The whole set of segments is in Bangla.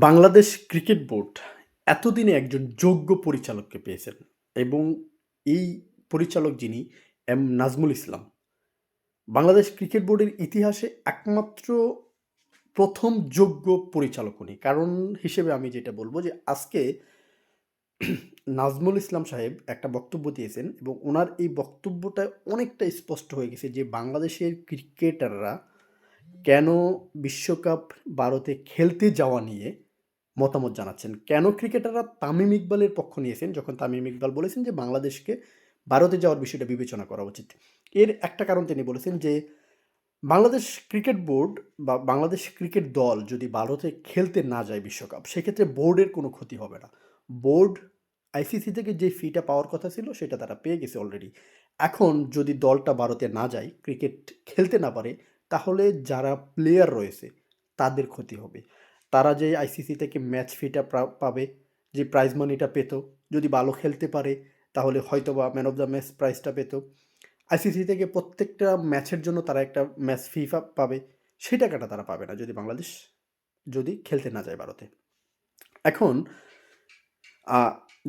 বাংলাদেশ ক্রিকেট বোর্ড এতদিনে একজন যোগ্য পরিচালককে পেয়েছেন এবং এই পরিচালক যিনি নাজমুল ইসলাম। বাংলাদেশ ক্রিকেট বোর্ডের ইতিহাসে একমাত্র ১ম যোগ্য পরিচালক উনি। কারণ হিসেবে আমি যেটা বলব যে আজকে নাজমুল ইসলাম সাহেব একটা বক্তব্য দিয়েছেন এবং উনার এই বক্তব্যটা অনেকটা স্পষ্ট হয়ে গেছে যে বাংলাদেশের ক্রিকেটাররা কেন বিশ্বকাপ ভারতে খেলতে যাওয়া নিয়ে মতামত জানাচ্ছেন। কেন ক্রিকেটাররা তামিম ইকবালের পক্ষ নিয়েছেন যখন তামিম ইকবাল বলেছেন যে বাংলাদেশকে ভারতে যাওয়ার বিষয়টা বিবেচনা করা উচিত। এর একটা কারণ তিনি বলেছেন যে বাংলাদেশ ক্রিকেট বোর্ড বা বাংলাদেশ ক্রিকেট দল যদি ভারতে খেলতে না যায় বিশ্বকাপ, সেক্ষেত্রে বোর্ডের কোনো ক্ষতি হবে না। বোর্ড আইসিসি থেকে যে ফিটা পাওয়ার কথা ছিল সেটা তারা পেয়ে গেছে অলরেডি। এখন যদি দলটা ভারতে না যায়, ক্রিকেট খেলতে না পারে, তাহলে যারা প্লেয়ার রয়েছে তাদের ক্ষতি হবে। তারা যে আইসিসি থেকে ম্যাচ ফিটা পাবে, যে প্রাইজ মানিটা পেত, যদি ভালো খেলতে পারে তাহলে হয়তোবা ম্যান অফ দ্য ম্যাচ প্রাইজটা পেত। আইসিসি থেকে প্রত্যেকটা ম্যাচের জন্য তারা একটা ম্যাচ ফি পাবে। সেই টাকাটা তারা পাবে না যদি বাংলাদেশ যদি খেলতে না যায় ভারতে। এখন আ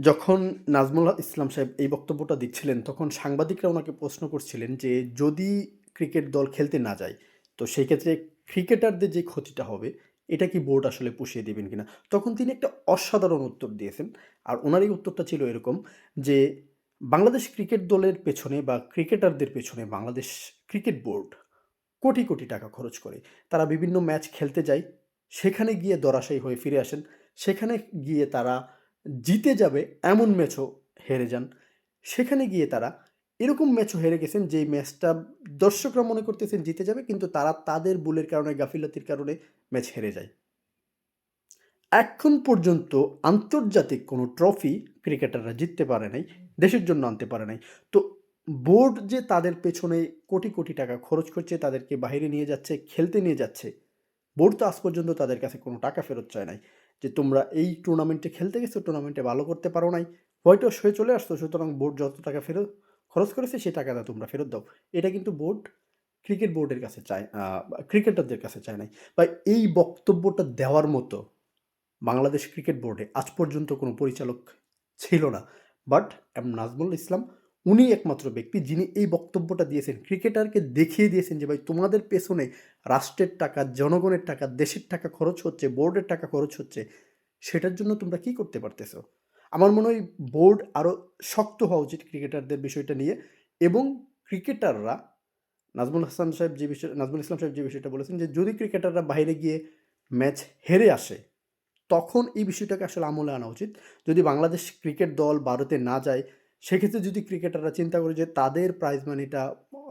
যখন নাজমুল ইসলাম সাহেব এই বক্তব্যটা দিচ্ছিলেন, তখন সাংবাদিকরা ওনাকে প্রশ্ন করছিলেন যে, যদি ক্রিকেট দল খেলতে না যায়, তো সেই ক্ষেত্রে ক্রিকেটারদের যে ক্ষতিটা হবে, এটা কি বোর্ড আসলে পুষিয়ে দিবেন কিনা? তখন তিনি একটা অসাধারণ উত্তর দিয়েছেন। আর ওনার এই উত্তরটা ছিল এরকম যে, বাংলাদেশ ক্রিকেট দলের পেছনে বা ক্রিকেটারদের পেছনে বাংলাদেশ ক্রিকেট বোর্ড কোটি, কোটি টাকা খরচ করে। তারা বিভিন্ন ম্যাচ খেলতে যায়, সেখানে গিয়ে ধরাশায়ী হয়ে ফিরে আসেন। সেখানে গিয়ে তারা জিতে যাবে এমন ম্যাচও হেরে যান। সেখানে গিয়ে তারা এরকম ম্যাচও হেরে গেছেন যেই ম্যাচটা দর্শকরা মনে করতেছেন জিতে যাবে, কিন্তু তারা তাদের ভুলের কারণে, গাফিলতির কারণে ম্যাচ হেরে যায়। এখন পর্যন্ত আন্তর্জাতিক কোনো ট্রফি ক্রিকেটাররা জিততে পারে নাই, দেশের জন্য আনতে পারে নাই। তো বোর্ড যে তাদের পেছনে কোটি, কোটি টাকা খরচ করছে, তাদেরকে বাহিরে নিয়ে যাচ্ছে, খেলতে নিয়ে যাচ্ছে, বোর্ড তো আজ পর্যন্ত তাদের কাছে কোনো টাকা ফেরত চায় নাই। যে তোমরা এই টুর্নামেন্টে খেলতে গেছো, টুর্নামেন্টে ভালো করতে পারো নাই, হোয়াইট ওয়াশ হয়ে চলে আসছো, সুতরাং বোর্ড যত টাকা খরচ করেছে সেই টাকাটা তোমরা ফেরত দাও। এটা কিন্তু বোর্ড ক্রিকেট বোর্ডের কাছে চায়, ক্রিকেটারদের কাছে চায় নাই। বা এই বক্তব্যটা দেওয়ার মতো বাংলাদেশ ক্রিকেট বোর্ডে আজ পর্যন্ত কোনো পরিচালক ছিল না। বাট নাজমুল ইসলাম উনিই একমাত্র ব্যক্তি যিনি এই বক্তব্যটা দিয়েছেন। ক্রিকেটারকে দেখিয়ে দিয়েছেন যে ভাই তোমাদের পেছনে রাষ্ট্রের টাকা, জনগণের টাকা, দেশের টাকা খরচ হচ্ছে, বোর্ডের টাকা খরচ হচ্ছে। সেটার জন্য তোমরা কি করতে পারতেছো? আমার মনে হয় বোর্ড আরও শক্ত হওয়া উচিত ক্রিকেটারদের বিষয়টা নিয়ে এবং ক্রিকেটাররা নাজমুল ইসলাম সাহেব যে বিষয়টা বলেছেন যে যদি ক্রিকেটাররা বাইরে গিয়ে ম্যাচ হেরে আসে তখন এই বিষয়টাকে আসলে আমলে আনা উচিত। যদি বাংলাদেশ ক্রিকেট দল ভারতে না যায়, সেক্ষেত্রে যদি ক্রিকেটাররা চিন্তা করে যে তাদের প্রাইজ মানিটা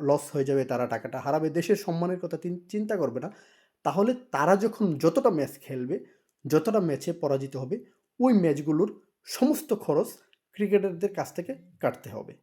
লস হয়ে যাবে, তারা টাকাটা হারাবে, দেশের সম্মানের কথা চিন্তা করবে না, তাহলে তারা যখন যতটা ম্যাচ খেলবে, যতটা ম্যাচে পরাজিত হবে, ওই ম্যাচগুলোর সমস্ত খরচ ক্রিকেটারদের কাছ থেকে কাটতে হবে।